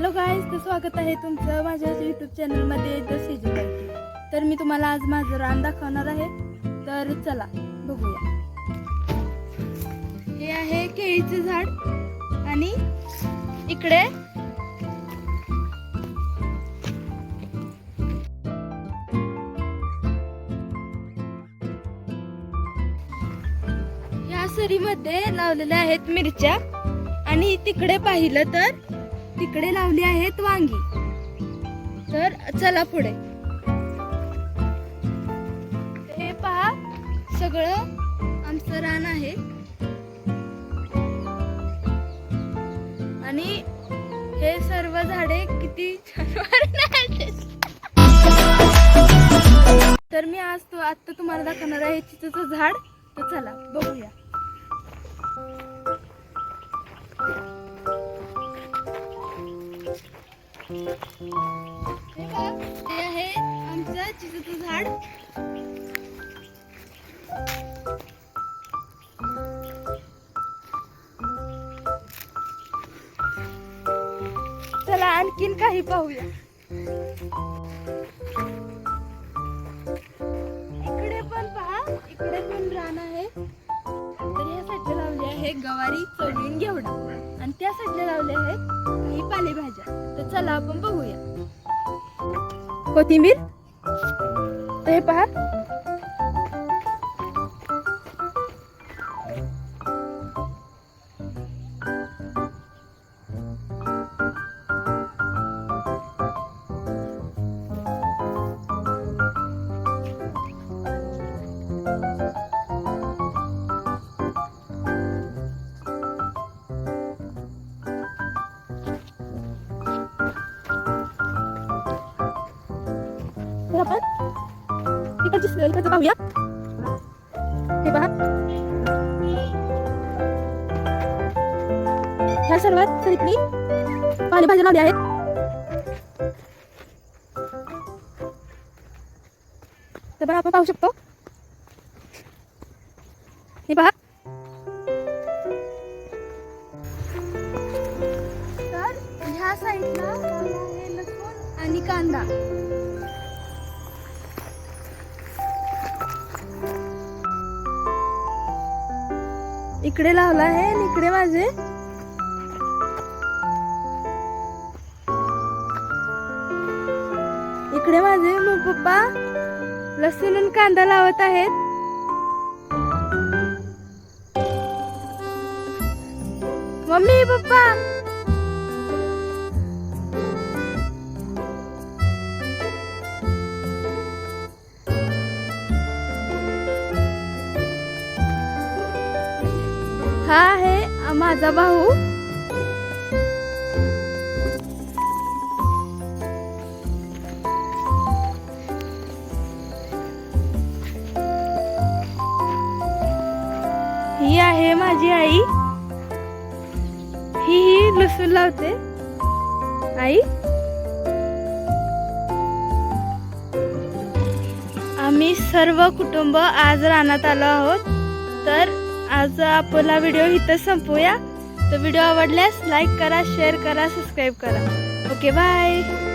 Hello guys, तर स्वागत आहे तुमचं माझ्या यूट्यूब चॅनलमध्ये द सीजू पार्टी. तर मी तुम्हाला आज माझं रान दाखवणार आहे. तर चला बघूया. हे आहे केळीचे झाड आणि इकडे या सरीमध्ये लावलेल्या आहेत मिरच्या आणि तिकडे पाहिलं तर तिकडे लावली आहेत वांगी. तर चला पुढे. हे पहा, सगळं आमचं रान आहे आणि हे सर्व झाडे किती छान वाढतात. तर मी आज आता तुम्हाला दाखवणार आहे चिचेचं झाड. तर चला बघूया. हे आहे आमचं चिचेचं झाड. चला आणखीन काही पाहूया. इकडे पण पहा, इकडे पण रान आहे. तर या साईडला लावली आहे गवारी, चवळी, घेवडा आणि त्या साईडला लावले आहेत काही पालेभाज्या. तर चला आपण बघूया. कोथिंबीर, तर हे पहा, आपण इकडचं पाहूया. हे पहा, ह्या सर्वात सरीतली पालेभाज्या लावल्या आहेत. तर बघा, आपण पाहू शकतो. हे पहा, तर ह्या साईडला लावला आहे लसूण आणि कांदा. इकडे लावला आहे आणि इकडे माझे पप्पा लसूण आणि कांदा लावत आहेत. मम्मी पप्पा, हा आहे माझा भाऊ. ही आहे माझी आई. ही लसूण लावते आई. आम्ही सर्व कुटुंब आज रानात आलो आहोत. तर आज आपला व्हिडिओ इथं संपूया. तर व्हिडिओ आवडल्यास लाईक करा, शेअर करा, सबस्क्राईब करा. Okay, bye.